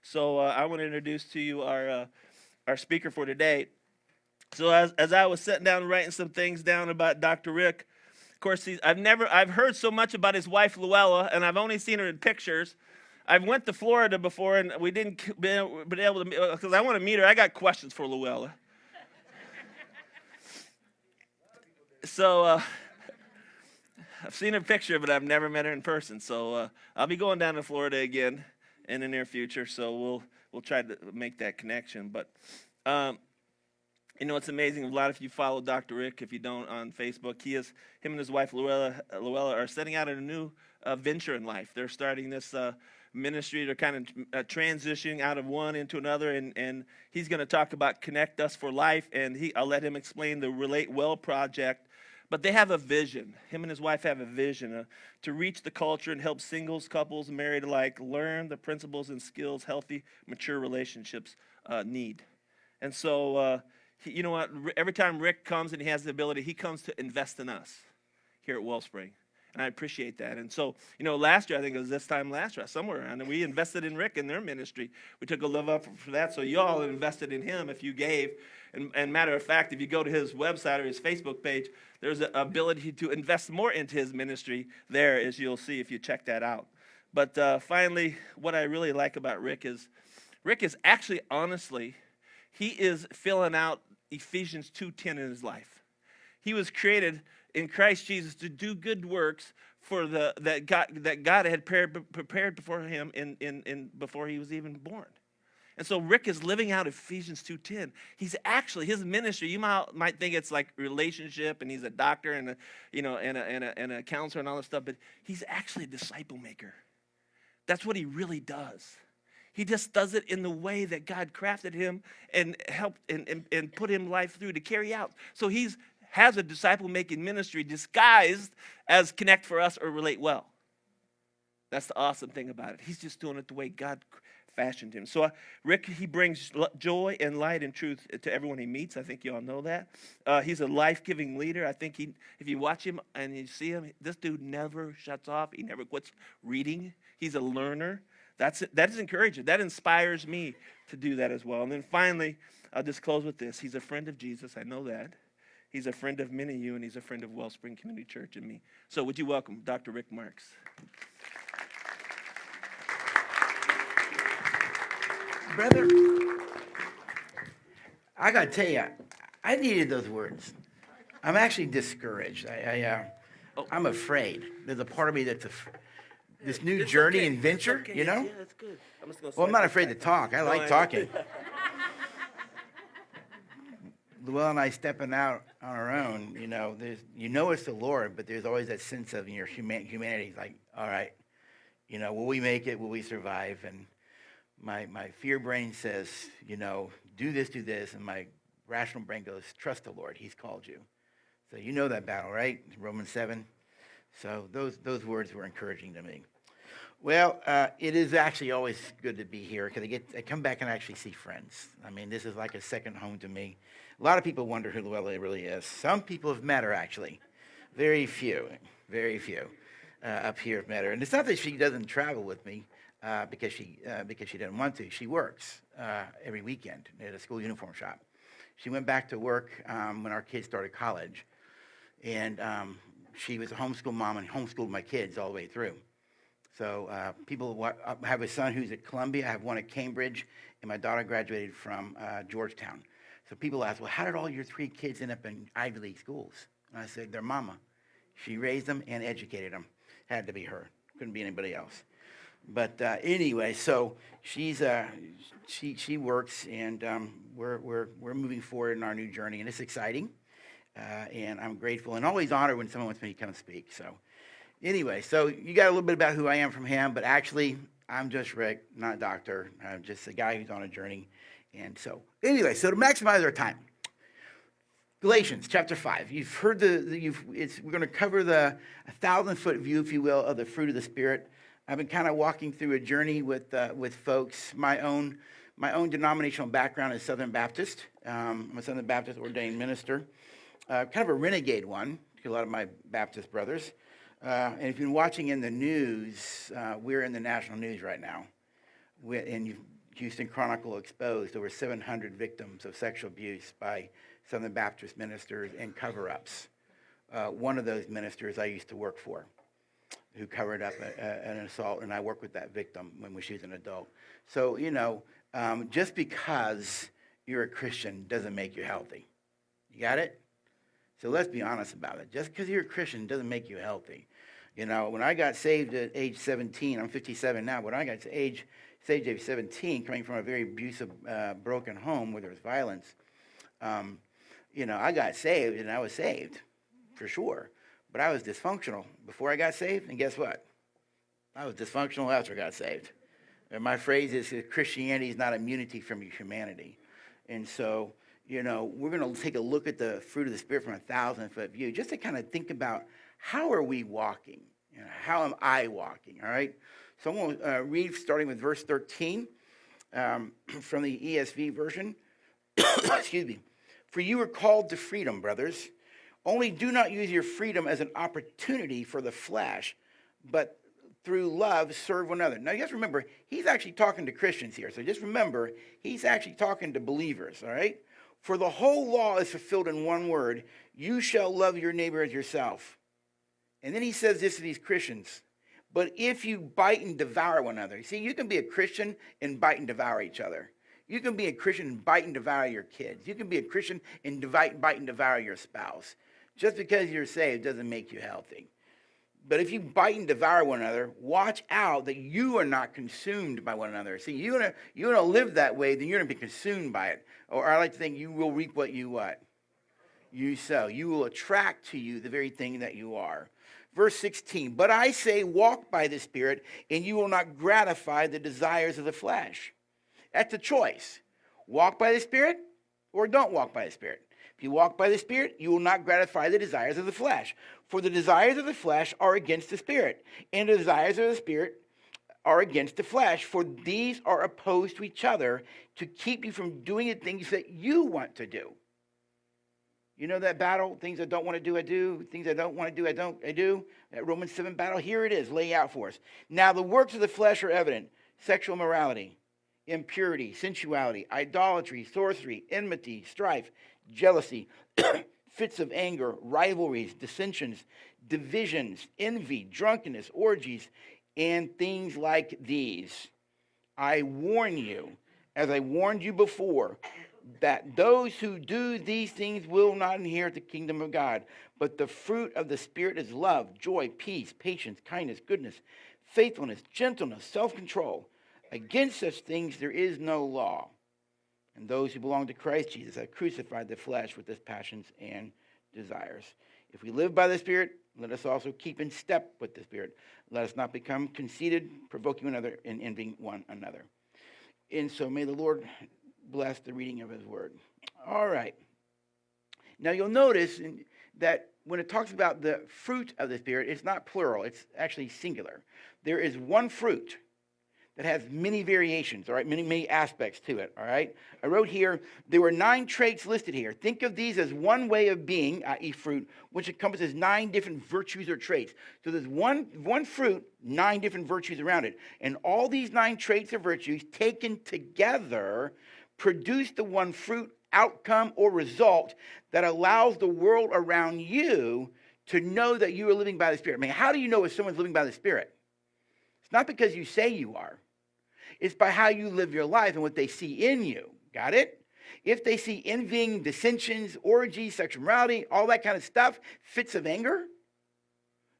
So I want to introduce to you our speaker for today. So as I was sitting down writing some things down about Dr. Rick, of course I've heard so much about his wife Luella, and I've only seen her in pictures. I've went to Florida before, and we didn't been able to because I want to meet her. I got questions for Luella. So I've seen her picture, but I've never met her in person. So I'll be going down to Florida again in the near future. So we'll try to make that connection. But it's amazing. A lot of you follow Dr. Rick. If you don't, on Facebook, him and his wife Luella are setting out on a new venture in life. They're starting this ministry. They're kind of transitioning out of one into another, and he's going to talk about Connect Us for Life, and I'll let him explain the Relate Well project. But they have a vision. Him and his wife have a vision to reach the culture and help singles, couples, married alike learn the principles and skills healthy, mature relationships need. And so, you know what? Every time Rick comes and he has the ability, he comes to invest in us here at Wellspring. And I appreciate that. And so, last year, I think it was this time last year, somewhere around, and we invested in Rick and their ministry. We took a love up for that. So you all invested in him if you gave. And matter of fact, if you go to his website or his Facebook page, there's an ability to invest more into his ministry there, as you'll see if you check that out. But finally, what I really like about Rick is actually, honestly, he is filling out Ephesians 2:10 in his life. He was created in Christ Jesus to do good works for that God had prepared before him before he was even born. And so Rick is living out Ephesians 2:10. He's actually, his ministry, you might think it's like relationship, and he's a doctor and a counselor and all this stuff, but he's actually a disciple maker. That's what he really does. He just does it in the way that God crafted him and helped and put him life through to carry out. So has a disciple-making ministry disguised as Connect for Us or Relate Well. That's the awesome thing about it. He's just doing it the way God fashioned him. So Rick, he brings joy and light and truth to everyone he meets. I think you all know that. He's a life-giving leader. I think if you watch him and you see him, this dude never shuts off. He never quits reading. He's a learner. That is encouraging. That inspires me to do that as well. And then finally, I'll just close with this. He's a friend of Jesus. I know that. He's a friend of many of you, and he's a friend of Wellspring Community Church and me. So would you welcome Dr. Rick Marks? Brother, I got to tell you, I needed those words. I'm actually discouraged. I'm afraid. There's a part of me that's this new journey and venture, okay. you know? Yeah, that's good. Well, I'm not afraid to talk. I like talking. Luella and I stepping out on our own, it's the Lord, but there's always that sense of your humanity, like, all right, will we make it? Will we survive? And my fear brain says, do this, and my rational brain goes, trust the Lord. He's called you. So you know that battle, right? Romans 7. So those words were encouraging to me. Well, it is actually always good to be here because I come back and actually see friends. I mean, this is like a second home to me. A lot of people wonder who Luella really is. Some people have met her, actually. Very few up here have met her. And it's not that she doesn't travel with me because she doesn't want to. She works every weekend at a school uniform shop. She went back to work when our kids started college. And she was a homeschool mom and homeschooled my kids all the way through. So I have a son who's at Columbia. I have one at Cambridge, and my daughter graduated from Georgetown. So people ask, well, how did all your three kids end up in Ivy League schools? And I said, their mama. She raised them and educated them. Had to be her. Couldn't be anybody else. But anyway, so she works, and we're moving forward in our new journey, and it's exciting. And I'm grateful and always honored when someone wants me to come speak. So anyway, so you got a little bit about who I am from him, but actually I'm just Rick, not doctor. I'm just a guy who's on a journey. And so anyway, so to maximize our time, Galatians chapter 5. You've heard we're going to cover the 1,000-foot view, if you will, of the fruit of the Spirit. I've been kind of walking through a journey with folks. My own denominational background is Southern Baptist. I'm a Southern Baptist ordained minister, kind of a renegade one to a lot of my Baptist brothers. And if you've been watching in the news, we're in the national news right now. And Houston Chronicle exposed over 700 victims of sexual abuse by Southern Baptist ministers and cover-ups. One of those ministers I used to work for, who covered up an assault, and I worked with that victim when she was an adult. So, just because you're a Christian doesn't make you healthy. You got it? So let's be honest about it. Just because you're a Christian doesn't make you healthy. When I got saved at age 17, I'm 57 now, when I got saved at age 17, coming from a very abusive, broken home where there was violence, I got saved, and I was saved, for sure. But I was dysfunctional before I got saved, and guess what? I was dysfunctional after I got saved. And my phrase is Christianity is not immunity from humanity. And so, we're going to take a look at the fruit of the Spirit from a 1,000-foot view, just to kind of think about how are we walking? How am I walking? All right? So I'm going to read starting with verse 13 from the ESV version. Excuse me. For you are called to freedom, brothers. Only do not use your freedom as an opportunity for the flesh, but through love serve one another. Now, you guys remember, he's actually talking to Christians here. So just remember, he's actually talking to believers, all right? For the whole law is fulfilled in one word, you shall love your neighbor as yourself. And then he says this to these Christians, but if you bite and devour one another. See, you can be a Christian and bite and devour each other. You can be a Christian and bite and devour your kids. You can be a Christian and bite and devour your spouse. Just because you're saved doesn't make you healthy. But if you bite and devour one another, watch out that you are not consumed by one another. See, you want to live that way, then you're going to be consumed by it. Or I like to think you will reap what you what? You sow. You will attract to you the very thing that you are. Verse 16, but I say walk by the Spirit, and you will not gratify the desires of the flesh. That's a choice. Walk by the Spirit or don't walk by the Spirit. If you walk by the Spirit, you will not gratify the desires of the flesh. For the desires of the flesh are against the Spirit, and the desires of the Spirit are against the flesh. For these are opposed to each other to keep you from doing the things that you want to do. You know that battle? Things I don't want to do, I do. Things I don't want to do, I do. That Romans 7 battle, here it is, lay out for us. Now the works of the flesh are evident. Sexual immorality, impurity, sensuality, idolatry, sorcery, enmity, strife, jealousy, fits of anger, rivalries, dissensions, divisions, envy, drunkenness, orgies, and things like these. I warn you, as I warned you before, that those who do these things will not inherit the kingdom of God. But the fruit of the Spirit is love, joy, peace, patience, kindness, goodness, faithfulness, gentleness, self-control. Against such things there is no law. And those who belong to Christ Jesus have crucified the flesh with its passions and desires. If we live by the Spirit, let us also keep in step with the Spirit. Let us not become conceited, provoking one another, and envying one another. And so may the Lord bless the reading of his word. All right. Now you'll notice that when it talks about the fruit of the Spirit, it's not plural. It's actually singular. There is one fruit that has many variations, all right, many aspects to it, all right? I wrote here, there were 9 traits listed here. Think of these as one way of being, i.e. fruit, which encompasses 9 different virtues or traits. So there's one fruit, 9 different virtues around it. And all these 9 traits or virtues taken together produce the one fruit, outcome, or result that allows the world around you to know that you are living by the Spirit. I mean, how do you know if someone's living by the Spirit? It's not because you say you are. It's by how you live your life and what they see in you. Got it? If they see envying, dissensions, orgies, sexual morality, all that kind of stuff, fits of anger,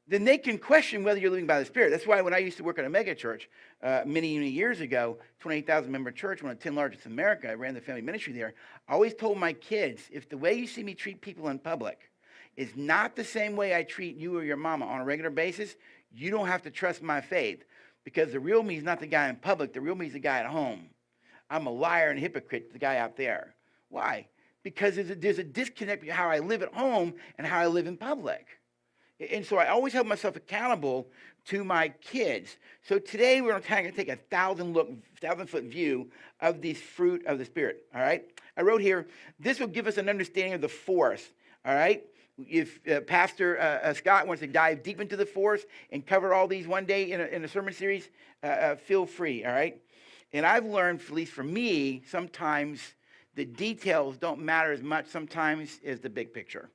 then they can question whether you're living by the Spirit. That's why when I used to work at a mega church many years ago, 28,000 member church, one of the 10 largest in America, I ran the family ministry there. I always told my kids, if the way you see me treat people in public is not the same way I treat you or your mama on a regular basis, you don't have to trust my faith. Because the real me is not the guy in public. The real me is the guy at home. I'm a liar and a hypocrite, the guy out there. Why? Because there's a disconnect between how I live at home and how I live in public. And so I always hold myself accountable to my kids. So today we're going to take a 1,000-foot view of the fruit of the Spirit. All right? I wrote here, this will give us an understanding of the force. All right? If Pastor Scott wants to dive deep into the force and cover all these one day in a sermon series, feel free, all right? And I've learned, at least for me, sometimes the details don't matter as much sometimes as the big picture.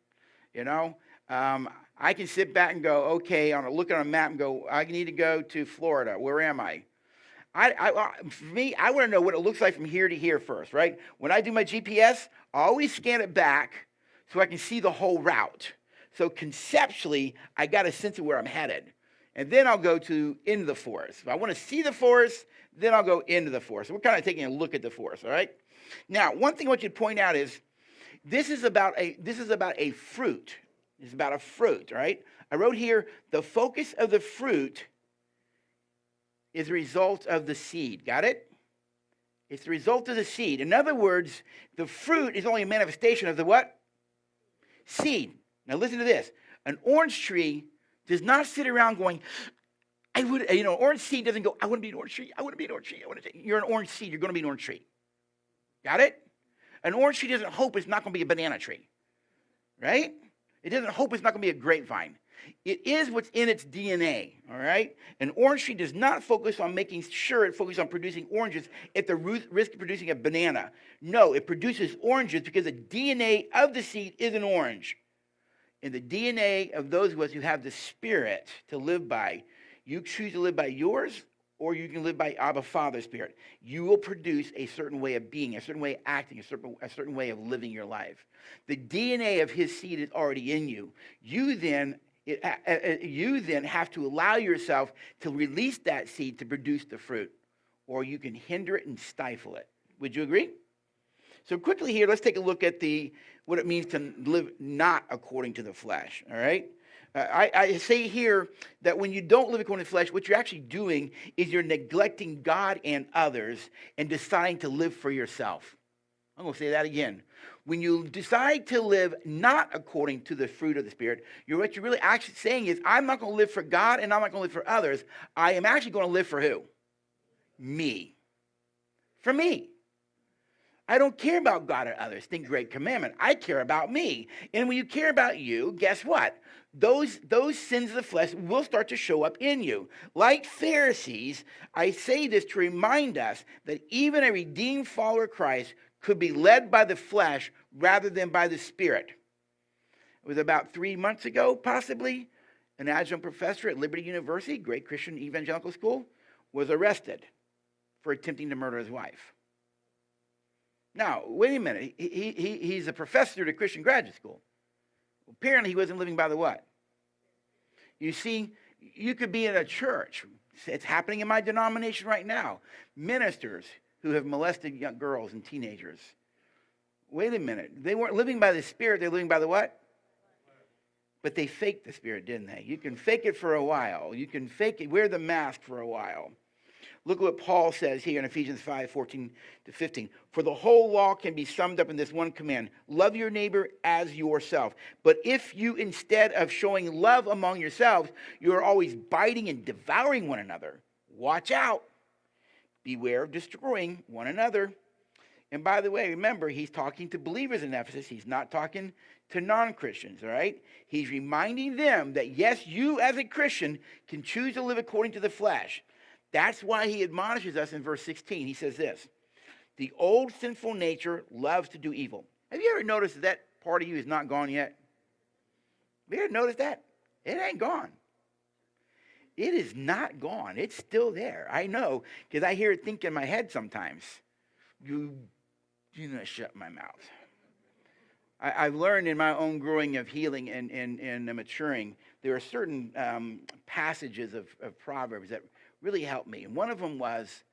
You know, I can sit back and go, okay, look at a map and go, I need to go to Florida. Where am I? For me, I want to know what it looks like from here to here first, right? When I do my GPS, I always scan it back so I can see the whole route. So conceptually, I got a sense of where I'm headed. And then I'll go into the forest. If I want to see the forest, then I'll go into the forest. So we're kind of taking a look at the forest, all right? Now, one thing I want you to point out is this is about a fruit. It's about a fruit, all right? I wrote here, the focus of the fruit is the result of the seed. Got it? It's the result of the seed. In other words, the fruit is only a manifestation of the what? Seed. Now listen to this. An orange tree does not sit around going, orange seed doesn't go, I want to be an orange tree. I want to be an orange tree. You're an orange seed. You're going to be an orange tree. Got it? An orange tree doesn't hope it's not going to be a banana tree. Right? It doesn't hope it's not going to be a grapevine. It is what's in its DNA, all right? An orange tree does not focus on making sure it focuses on producing oranges at the risk of producing a banana. No, it produces oranges because the DNA of the seed is an orange. And the DNA of those of us who have the Spirit to live by, you choose to live by yours, or you can live by Abba Father's Spirit. You will produce a certain way of being, a certain way of acting, a certain way of living your life. The DNA of his seed is already in you. You then have to allow yourself to release that seed to produce the fruit, or you can hinder it and stifle it. Would you agree? So quickly here, let's take a look at what it means to live not according to the flesh, all right? I say here that when you don't live according to the flesh, what you're actually doing is you're neglecting God and others and deciding to live for yourself. I'm going to say that again. When you decide to live not according to the fruit of the Spirit, what you're really actually saying is, I'm not going to live for God and I'm not going to live for others. I am actually going to live for who? Me. For me. I don't care about God or others. Think great commandment. I care about me. And when you care about you, guess what? Those sins of the flesh will start to show up in you. Like Pharisees, I say this to remind us that even a redeemed follower of Christ could be led by the flesh rather than by the Spirit. It was about 3 months ago, possibly, an adjunct professor at Liberty University, great Christian evangelical school, was arrested for attempting to murder his wife. Now, wait a minute. He's a professor at a Christian graduate school. Apparently, he wasn't living by the what? You see, you could be in a church. It's happening in my denomination right now. Ministers who have molested young girls and teenagers. Wait a minute. They weren't living by the Spirit. They're living by the what? But they faked the Spirit, didn't they? You can fake it for a while. You can fake it, wear the mask for a while. Look at what Paul says here in Ephesians 5:14-15. For the whole law can be summed up in this one command: love your neighbor as yourself. But if you, instead of showing love among yourselves, you are always biting and devouring one another, watch out. Beware of destroying one another. And by the way, remember, he's talking to believers in Ephesus. He's not talking to non-Christians, all right? He's reminding them that, yes, you as a Christian can choose to live according to the flesh. That's why he admonishes us in verse 16. He says this: the old sinful nature loves to do evil. Have you ever noticed that part of you is not gone yet? Have you ever noticed that? It ain't gone. It is not gone. It's still there. I know, because I hear it think in my head sometimes. You do not shut my mouth. I've learned in my own growing of healing and maturing, there are certain passages of Proverbs that really helped me. And one of them was,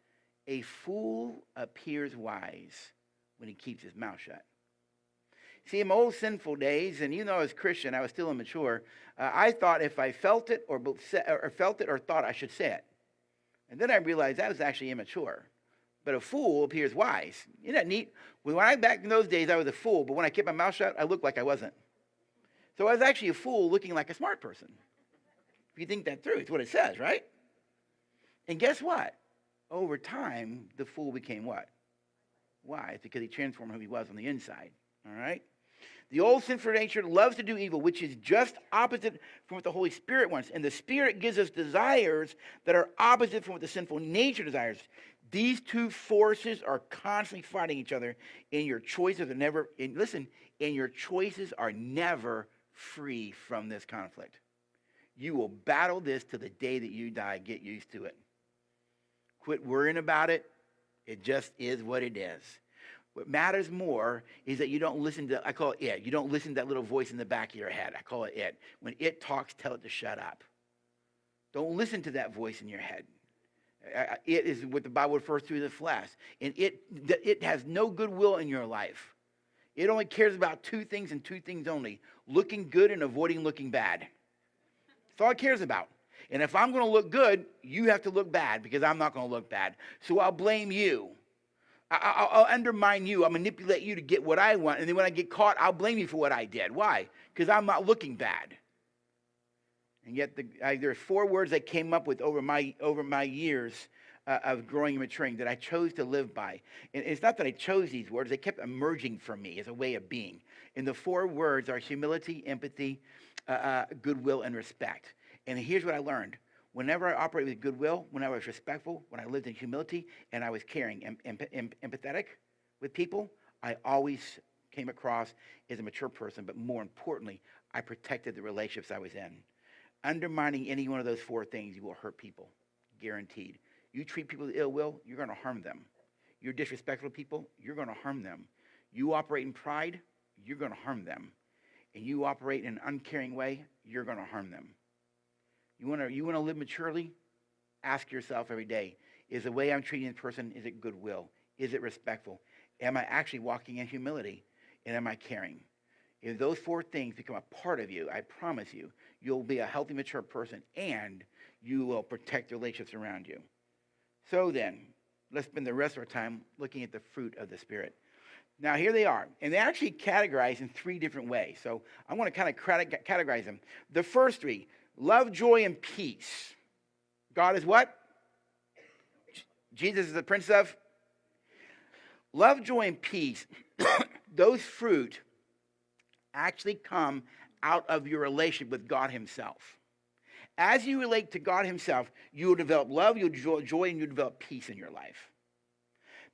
a fool appears wise when he keeps his mouth shut. See, in my old sinful days, and even though I was Christian, I was still immature, I thought if I felt it or thought I should say it. And then I realized that was actually immature. But a fool appears wise. Isn't that neat? Back in those days, I was a fool, but when I kept my mouth shut, I looked like I wasn't. So I was actually a fool looking like a smart person. If you think that through, it's what it says, right? And guess what? Over time, the fool became what? Wise, because he transformed who he was on the inside. All right? The old sinful nature loves to do evil, which is just opposite from what the Holy Spirit wants. And the Spirit gives us desires that are opposite from what the sinful nature desires. These two forces are constantly fighting each other, and your choices are never, and listen, and your choices are never free from this conflict. You will battle this to the day that you die. Get used to it. Quit worrying about it. It just is what it is. What matters more is that you don't listen to, I call it it. You don't listen to that little voice in the back of your head. I call it it. When it talks, tell it to shut up. Don't listen to that voice in your head. It is what the Bible refers to as the flesh. And it has no goodwill in your life. It only cares about two things and two things only. Looking good and avoiding looking bad. That's all it cares about. And if I'm going to look good, you have to look bad because I'm not going to look bad. So I'll blame you. I'll undermine you. I'll manipulate you to get what I want. And then when I get caught, I'll blame you for what I did. Why? Because I'm not looking bad. And yet there's 4 words I came up with over my years of growing and maturing that I chose to live by. And it's not that I chose these words. They kept emerging from me as a way of being. And the 4 words are humility, empathy, goodwill, and respect. And here's what I learned. Whenever I operated with goodwill, when I was respectful, when I lived in humility, and I was caring and empathetic with people, I always came across as a mature person. But more importantly, I protected the relationships I was in. Undermining any one of those 4 things, you will hurt people. Guaranteed. You treat people with ill will, you're going to harm them. You're disrespectful to people, you're going to harm them. You operate in pride, you're going to harm them. And you operate in an uncaring way, you're going to harm them. You want to live maturely? Ask yourself every day, is the way I'm treating this person, is it goodwill? Is it respectful? Am I actually walking in humility? And am I caring? If those 4 things become a part of you, I promise you, you'll be a healthy, mature person, and you will protect the relationships around you. So then, let's spend the rest of our time looking at the fruit of the Spirit. Now, here they are. And they're actually categorized in 3 different ways. So I want to kind of categorize them. The first 3, love, joy, and peace. God is what? Jesus is the Prince of? Love, joy, and peace. Those fruit actually come out of your relationship with God himself. As you relate to God himself, you will develop love, you'll joy, and you'll develop peace in your life.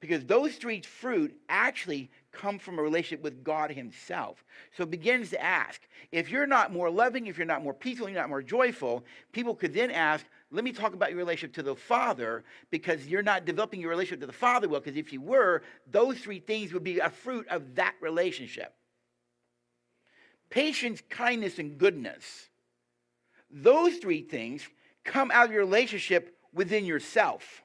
Because those 3 fruit actually come from a relationship with God himself. So it begins to ask, if you're not more loving, if you're not more peaceful, you're not more joyful, people could then ask, let me talk about your relationship to the Father, because you're not developing your relationship to the Father well, because if you were, those 3 things would be a fruit of that relationship. Patience, kindness, and goodness. Those 3 things come out of your relationship within yourself.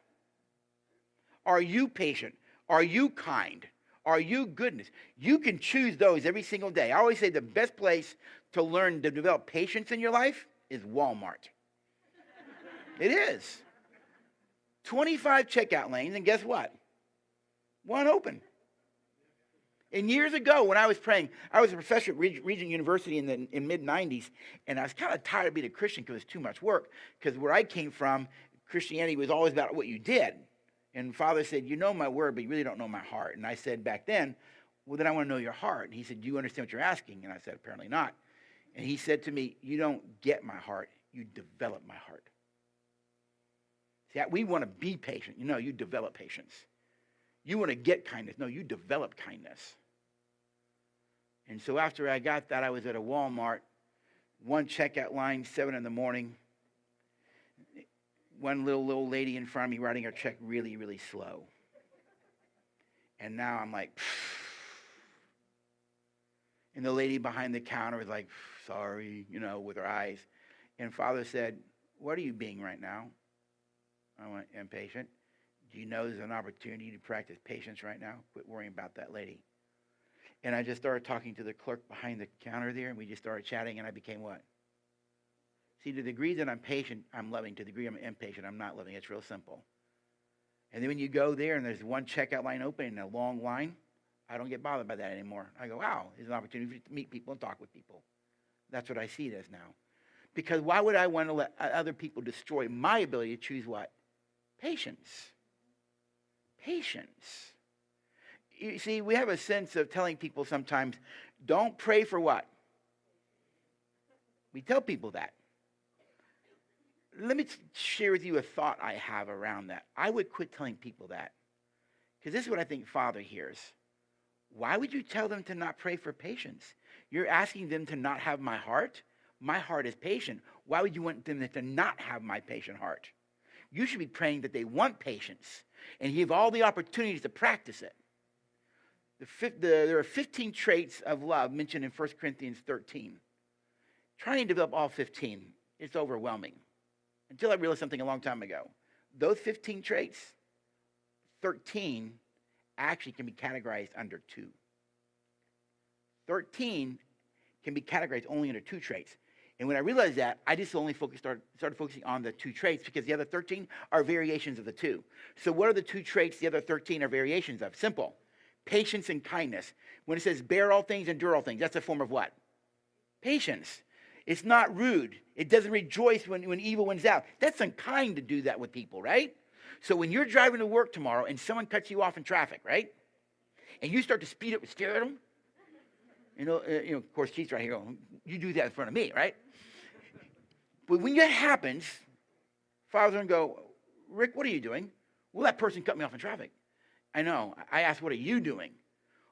Are you patient? Are you kind? Are you goodness? You can choose those every single day. I always say the best place to learn to develop patience in your life is Walmart. It is. 25 checkout lanes, and guess what? 1 open. And years ago, when I was praying, I was a professor at Regent University in mid-90s, and I was kind of tired of being a Christian because it was too much work. Because where I came from, Christianity was always about what you did. And Father said, you know my word, but you really don't know my heart. And I said back then, well, then I want to know your heart. And he said, do you understand what you're asking? And I said, apparently not. And he said to me, you don't get my heart, you develop my heart. See, we want to be patient. You develop patience. You want to get kindness. No, you develop kindness. And so after I got that, I was at a Walmart, 1 checkout line, 7 in the morning. One little lady in front of me writing her check really, really slow. And now I'm like, and the lady behind the counter was like, sorry, with her eyes. And Father said, what are you being right now? I went, impatient. Do you know there's an opportunity to practice patience right now? Quit worrying about that lady. And I just started talking to the clerk behind the counter there, and we just started chatting, and I became what? See, to the degree that I'm patient, I'm loving. To the degree I'm impatient, I'm not loving. It's real simple. And then when you go there and there's 1 checkout line open and a long line, I don't get bothered by that anymore. I go, wow, there's an opportunity to meet people and talk with people. That's what I see it as now. Because why would I want to let other people destroy my ability to choose what? Patience. Patience. You see, we have a sense of telling people sometimes, don't pray for what? We tell people that. let me share with you a thought I have around that. I would quit telling people that, because this is what I think Father hears. Why would you tell them to not pray for patience? You're asking them to not have my heart. My heart is patient. Why would you want them to not have my patient heart? You should be praying that they want patience and you have all the opportunities to practice it. There are 15 traits of love mentioned in 1 Corinthians 13. Trying to develop all 15, it's overwhelming. Until I realized something a long time ago. Those 15 traits, 13 actually can be categorized under 2. 13 can be categorized only under 2 traits. And when I realized that, I just only started focusing on the 2 traits because the other 13 are variations of the 2. So what are the 2 traits the other 13 are variations of? Simple. Patience and kindness. When it says bear all things, endure all things, that's a form of what? Patience. It's not rude. It doesn't rejoice when evil wins out. That's unkind to do that with people, right? So when you're driving to work tomorrow and someone cuts you off in traffic, right? And you start to speed up and stare at them. Of course, Keith's right here going, you do that in front of me, right? But when that happens, Father's going to go, Rick, what are you doing? Well, that person cut me off in traffic. I know. I asked, what are you doing?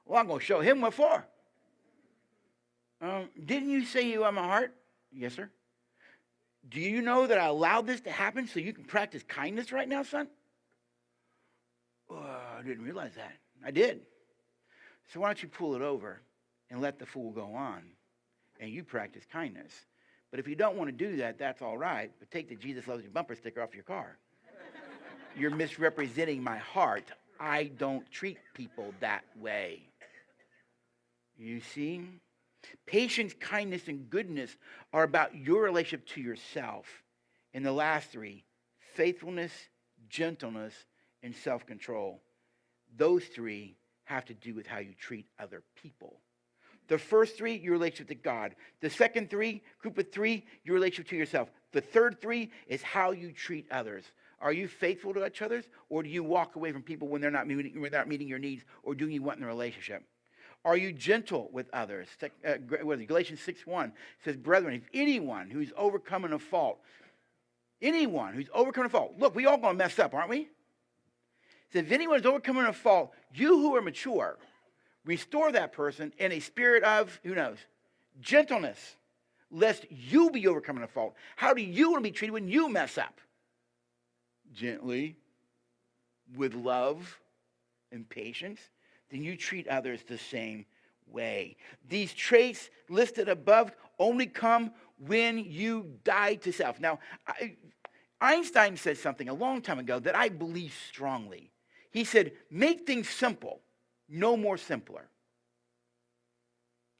Well, I'm going to show him what for. Didn't you say you have my heart? Yes, sir. Do you know that I allowed this to happen so you can practice kindness right now, son? Oh, I didn't realize that. I did. So why don't you pull it over and let the fool go on and you practice kindness? But if you don't want to do that, that's all right. But take the Jesus loves you bumper sticker off your car. You're misrepresenting my heart. I don't treat people that way. You see? Patience, kindness, and goodness are about your relationship to yourself. And the last 3, faithfulness, gentleness, and self-control. Those 3 have to do with how you treat other people. The first 3, your relationship to God. The second 3, group of 3, your relationship to yourself. The third 3 is how you treat others. Are you faithful to each other, or do you walk away from people when they're not meeting your needs or doing you want in a relationship? Are you gentle with others? Galatians 6:1 says, brethren, if anyone who's overcoming a fault, look, we all going to mess up, aren't we? It says, if anyone is overcoming a fault, you who are mature, restore that person in a spirit of, who knows, gentleness, lest you be overcoming a fault. How do you want to be treated when you mess up? Gently, with love and patience. Then you treat others the same way. These traits listed above only come when you die to self. Now, Einstein said something a long time ago that I believe strongly. He said, make things simple, no more simpler.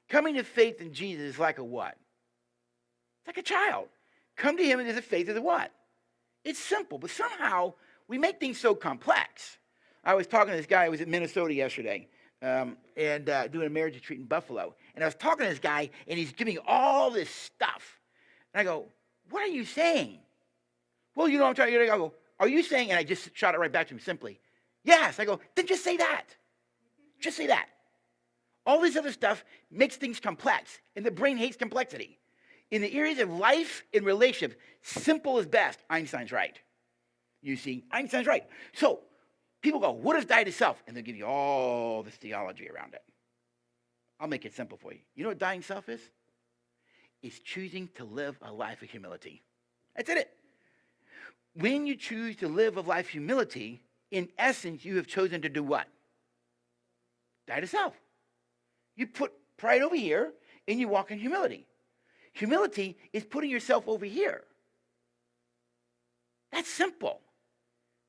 Coming to faith in Jesus is like a what? It's like a child. Come to him and there's a faith as a what? It's simple, but somehow we make things so complex. I was talking to this guy. I was in Minnesota yesterday and doing a marriage retreat in Buffalo. And I was talking to this guy, and he's giving all this stuff. And I go, what are you saying? Well, you know what I'm trying to get. I go, are you saying, and I just shot it right back to him simply, yes. I go, then just say that. Just say that. All this other stuff makes things complex, and the brain hates complexity. In the areas of life and relationship, simple is best. Einstein's right. You see, Einstein's right. So people go, what is die to self? And they'll give you all this theology around it. I'll make it simple for you. You know what dying self is? It's choosing to live a life of humility. That's it. When you choose to live a life of humility, in essence, you have chosen to do what? Die to self. You put pride over here, and you walk in humility. Humility is putting yourself over here. That's simple.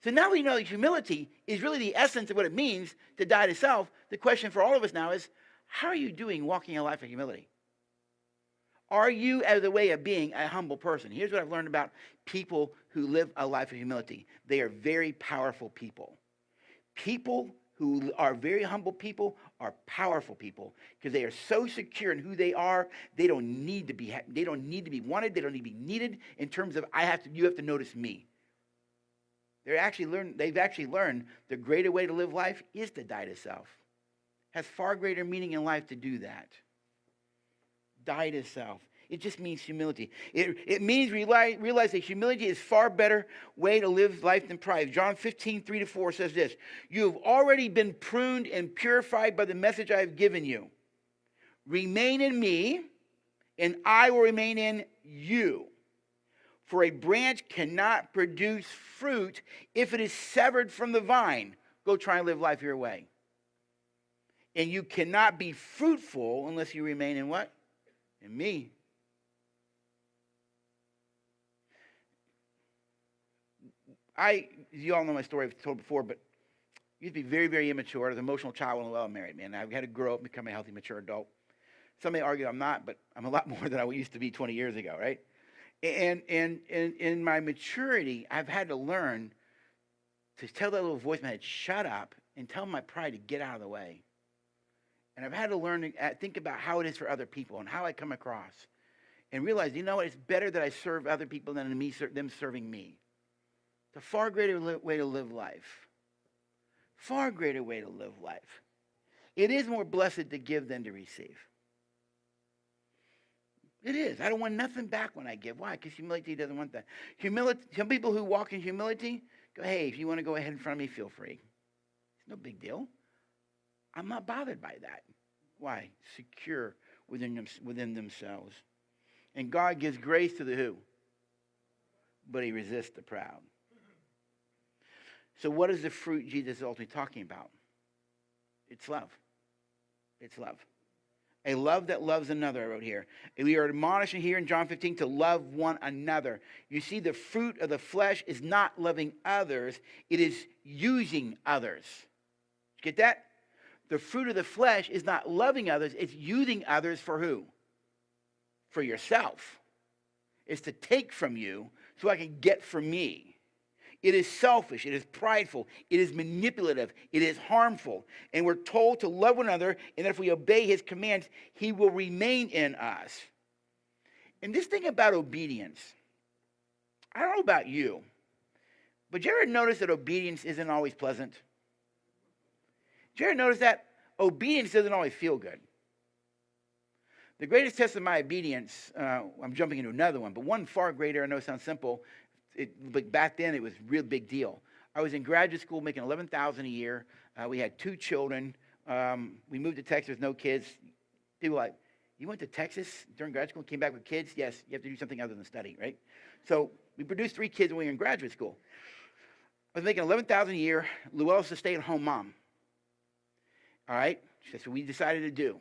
So now we know that humility is really the essence of what it means to die to self. The question for all of us now is, how are you doing walking a life of humility? Are you, as a way of being, a humble person? Here's what I've learned about people who live a life of humility. They are very powerful people. People who are very humble people are powerful people because they are so secure in who they are. They don't need to be wanted. They don't need to be needed in terms of you have to notice me. They've actually learned the greater way to live life is to die to self. Has far greater meaning in life to do that. Die to self. It just means humility. It means realize that humility is far better way to live life than pride. John 15, 3-4 says this. You have already been pruned and purified by the message I have given you. Remain in me, and I will remain in you. For a branch cannot produce fruit if it is severed from the vine. Go try and live life your way. And you cannot be fruitful unless you remain in what? In me. You all know my story, I've told before, but I used to be very, very immature. I was an emotional child when I was married, man. I had to grow up and become a healthy, mature adult. Some may argue I'm not, but I'm a lot more than I used to be 20 years ago, right? And in my maturity, I've had to learn to tell that little voice in my head, shut up, and tell my pride to get out of the way. And I've had to learn to think about how it is for other people and how I come across. And realize, you know what, it's better that I serve other people than them serving me. It's a far greater way to live life. Far greater way to live life. It is more blessed to give than to receive. It is. I don't want nothing back when I give. Why? Because humility doesn't want that. Humility. Some people who walk in humility go, hey, if you want to go ahead in front of me, feel free. It's no big deal. I'm not bothered by that. Why? Secure within themselves. And God gives grace to the who? But he resists the proud. So what is the fruit Jesus is ultimately talking about? It's love. It's love. A love that loves another, I wrote here. And we are admonishing here in John 15 to love one another. You see, the fruit of the flesh is not loving others. It is using others. Get that? The fruit of the flesh is not loving others. It's using others for who? For yourself. It's to take from you so I can get from me. It is selfish. It is prideful. It is manipulative. It is harmful. And we're told to love one another, and that if we obey his commands, he will remain in us. And this thing about obedience, I don't know about you, but you ever notice that obedience isn't always pleasant? Did you ever notice that? Obedience doesn't always feel good. The greatest test of my obedience, I'm jumping into another one, but one far greater, I know it sounds simple, but back then it was a real big deal. I was in graduate school making $11,000 a year. We had 2 children. We moved to Texas with no kids. People were like, you went to Texas during graduate school and came back with kids? Yes, you have to do something other than study, right? So we produced 3 kids when we were in graduate school. I was making $11,000 a year. Luella's a stay-at-home mom. All right? That's what we decided to do.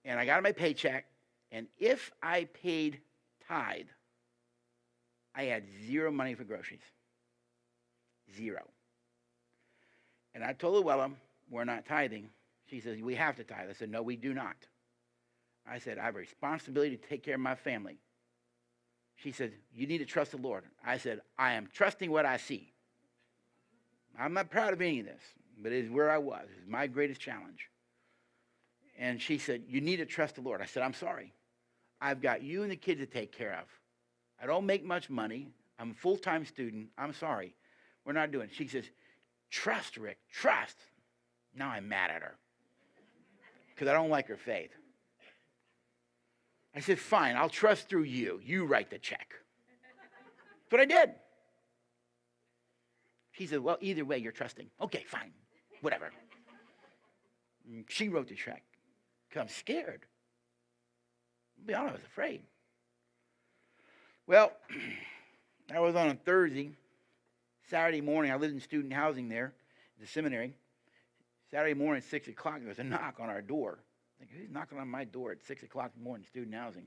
And I got my paycheck, and if I paid tithe, I had 0 money for groceries. 0. And I told Luella, we're not tithing. She says, we have to tithe. I said, no, we do not. I said, I have a responsibility to take care of my family. She said, you need to trust the Lord. I said, I am trusting what I see. I'm not proud of any of this, but it is where I was. It was my greatest challenge. And she said, you need to trust the Lord. I said, I'm sorry. I've got you and the kids to take care of. I don't make much money. I'm a full-time student. I'm sorry. We're not doing it. She says, trust, Rick, trust. Now I'm mad at her because I don't like her faith. I said, fine, I'll trust through you. You write the check. That's what I did. She said, well, either way, you're trusting. Okay, fine, whatever. And she wrote the check because I'm scared. I'll be honest, I was afraid. Well, I was on a Thursday. Saturday morning, I lived in student housing there, the seminary. Saturday morning at 6 o'clock, there was a knock on our door. Like, who's knocking on my door at 6 o'clock in the morning, student housing?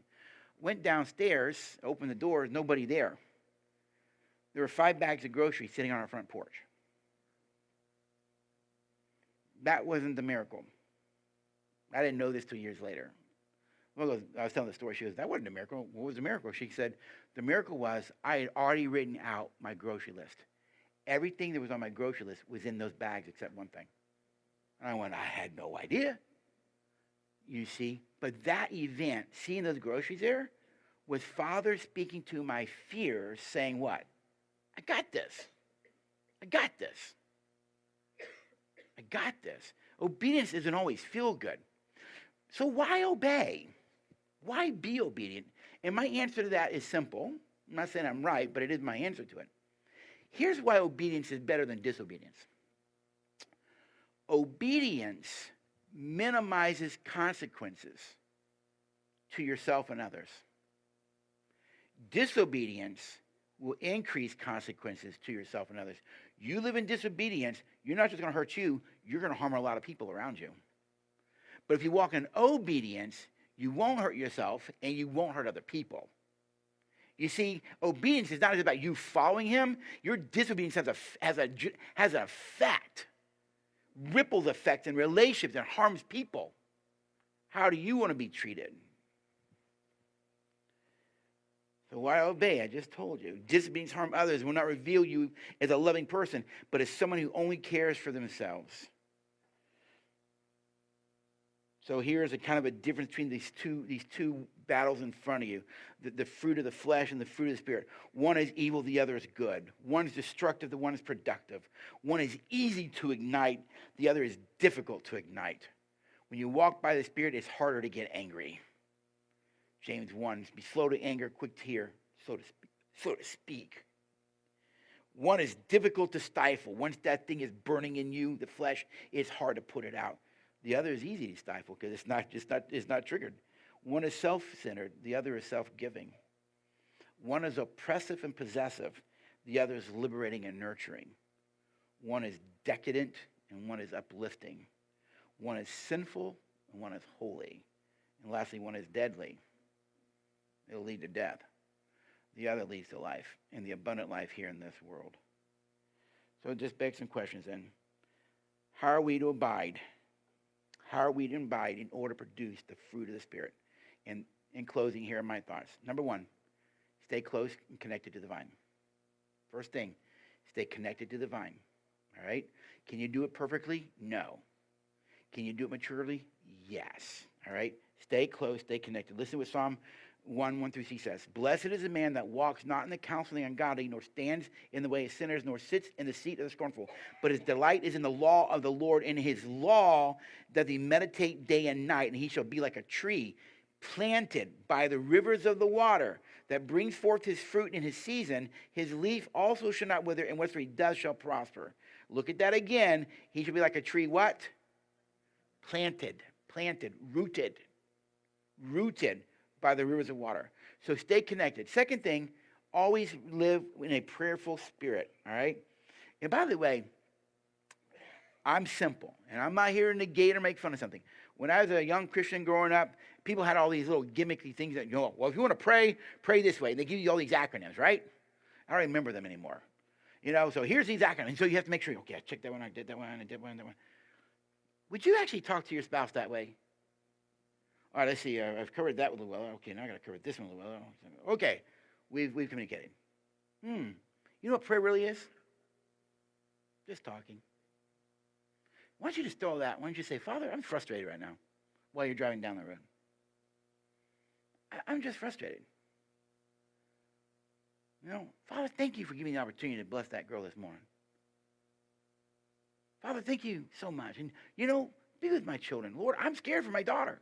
Went downstairs, opened the door, nobody there. There were 5 bags of groceries sitting on our front porch. That wasn't the miracle. I didn't know this 2 years later. Well, I was telling the story. She goes, that wasn't a miracle. What was the miracle? She said, the miracle was I had already written out my grocery list. Everything that was on my grocery list was in those bags except one thing. And I went, I had no idea. You see? But that event, seeing those groceries there, was Father speaking to my fears, saying what? I got this. I got this. I got this. Obedience doesn't always feel good. So why obey? Why be obedient? And my answer to that is simple. I'm not saying I'm right, but it is my answer to it. Here's why obedience is better than disobedience. Obedience minimizes consequences to yourself and others. Disobedience will increase consequences to yourself and others. You live in disobedience, you're not just going to hurt you, you're going to harm a lot of people around you. But if you walk in obedience, you won't hurt yourself and you won't hurt other people. You see, obedience is not just about you following him. Your disobedience has an effect, ripples effect in relationships and harms people. How do you want to be treated? So why obey? I just told you. Disobedience harm others will not reveal you as a loving person, but as someone who only cares for themselves. So here's a kind of a difference between these two battles in front of you. The fruit of the flesh and the fruit of the Spirit. One is evil, the other is good. One is destructive, the one is productive. One is easy to ignite, the other is difficult to ignite. When you walk by the Spirit, it's harder to get angry. James 1, be slow to anger, quick to hear, slow to speak. One is difficult to stifle. Once that thing is burning in you, the flesh, it's hard to put it out. The other is easy to stifle because it's not triggered. One is self-centered. The other is self-giving. One is oppressive and possessive. The other is liberating and nurturing. One is decadent and one is uplifting. One is sinful and one is holy. And lastly, one is deadly. It'll lead to death. The other leads to life and the abundant life here in this world. So it just begs some questions then. How are we to abide? How are we to abide in order to produce the fruit of the Spirit? And in closing, here are my thoughts. Number one, stay close and connected to the vine. First thing, stay connected to the vine. All right? Can you do it perfectly? No. Can you do it maturely? Yes. All right? Stay close, stay connected. Listen to what Psalm 1:1-3 says. Blessed is the man that walks not in the counsel of the ungodly, nor stands in the way of sinners, nor sits in the seat of the scornful. But his delight is in the law of the Lord. In his law doth he meditate day and night, and he shall be like a tree planted by the rivers of the water, that brings forth his fruit in his season. His leaf also shall not wither, and whatsoever he does shall prosper. Look at that again. He shall be like a tree, what? Planted, rooted by the rivers of water. So stay connected. Second thing, always live in a prayerful spirit, all right? And by the way, I'm simple, and I'm not here to negate or make fun of something. When I was a young Christian growing up, people had all these little gimmicky things that, well, if you want to pray, pray this way. They give you all these acronyms, right? I don't remember them anymore. So here's these acronyms. So you have to make sure, okay, I checked that one, I did that one, I did one, that one. Would you actually talk to your spouse that way? All right, let's see. I've covered that with Luella. Okay, now I got to cover this one with Luella. Okay, we've communicated. You know what prayer really is? Just talking. Why don't you just throw that? Why don't you say, Father, I'm frustrated right now while you're driving down the road. I'm just frustrated. Father, thank you for giving me the opportunity to bless that girl this morning. Father, thank you so much. And, be with my children. Lord, I'm scared for my daughter.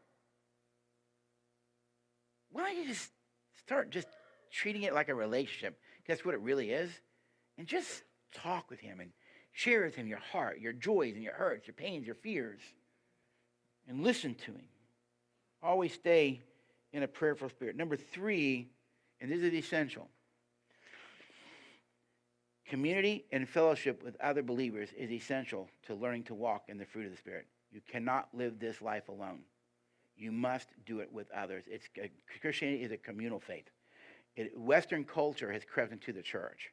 Why don't you just start just treating it like a relationship? That's what it really is. And just talk with him and share with him your heart, your joys and your hurts, your pains, your fears. And listen to him. Always stay in a prayerful spirit. Number 3, and this is essential. Community and fellowship with other believers is essential to learning to walk in the fruit of the Spirit. You cannot live this life alone. You must do it with others. Christianity is a communal faith. Western culture has crept into the church,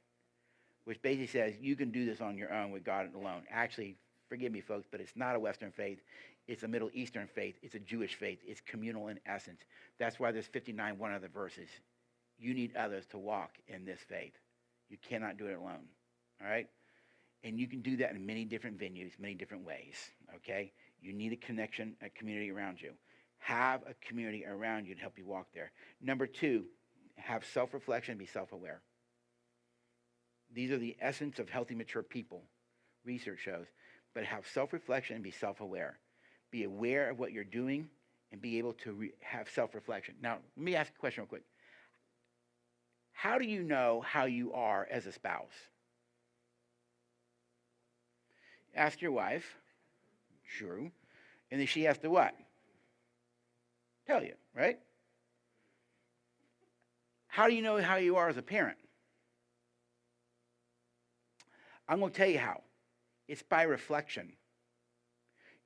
which basically says you can do this on your own with God alone. Actually, forgive me, folks, but it's not a Western faith. It's a Middle Eastern faith. It's a Jewish faith. It's communal in essence. That's why there's 59, one of the verses. You need others to walk in this faith. You cannot do it alone, all right? And you can do that in many different venues, many different ways, okay? You need a connection, a community around you. Have a community around you to help you walk there. Number 2, have self-reflection and be self-aware. These are the essence of healthy, mature people, research shows. But have self-reflection and be self-aware. Be aware of what you're doing and be able to have self-reflection. Now, let me ask a question real quick. How do you know how you are as a spouse? Ask your wife. True. And then she has to what? Tell you, right? How do you know how you are as a parent? I'm going to tell you how. It's by reflection.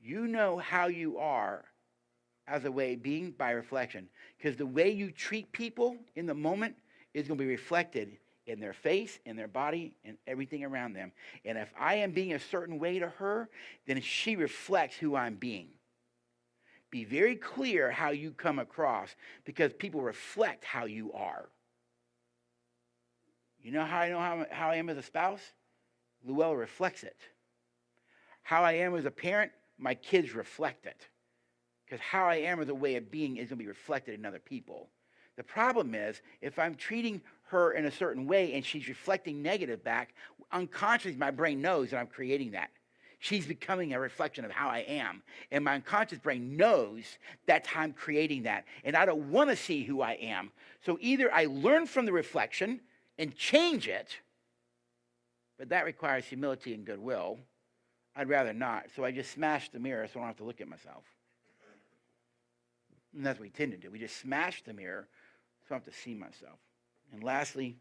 You know how you are as a way of being by reflection. Because the way you treat people in the moment is going to be reflected in their face, in their body, and everything around them. And if I am being a certain way to her, then she reflects who I'm being. Be very clear how you come across, because people reflect how you are. You know how I am as a spouse? Luella reflects it. How I am as a parent, my kids reflect it. Because how I am as a way of being is going to be reflected in other people. The problem is, if I'm treating her in a certain way and she's reflecting negative back, unconsciously my brain knows that I'm creating that. She's becoming a reflection of how I am. And my unconscious brain knows that's how I'm creating that. And I don't want to see who I am. So either I learn from the reflection and change it, but that requires humility and goodwill. I'd rather not. So I just smash the mirror so I don't have to look at myself. And that's what we tend to do. We just smash the mirror so I don't have to see myself. And lastly,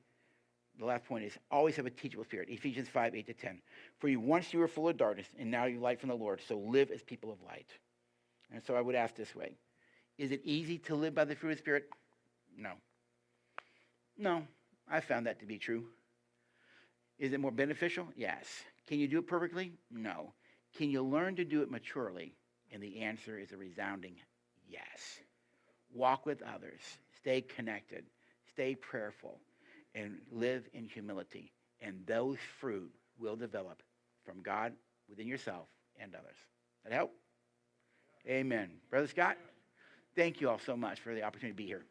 the last point is always have a teachable spirit. Ephesians 5, 8-10. For once you were full of darkness, and now you light from the Lord, so live as people of light. And so I would ask this way. Is it easy to live by the fruit of the Spirit? No. No, I found that to be true. Is it more beneficial? Yes. Can you do it perfectly? No. Can you learn to do it maturely? And the answer is a resounding yes. Walk with others. Stay connected. Stay prayerful. And live in humility. And those fruit will develop from God within yourself and others. That help? Amen. Brother Scott, thank you all so much for the opportunity to be here.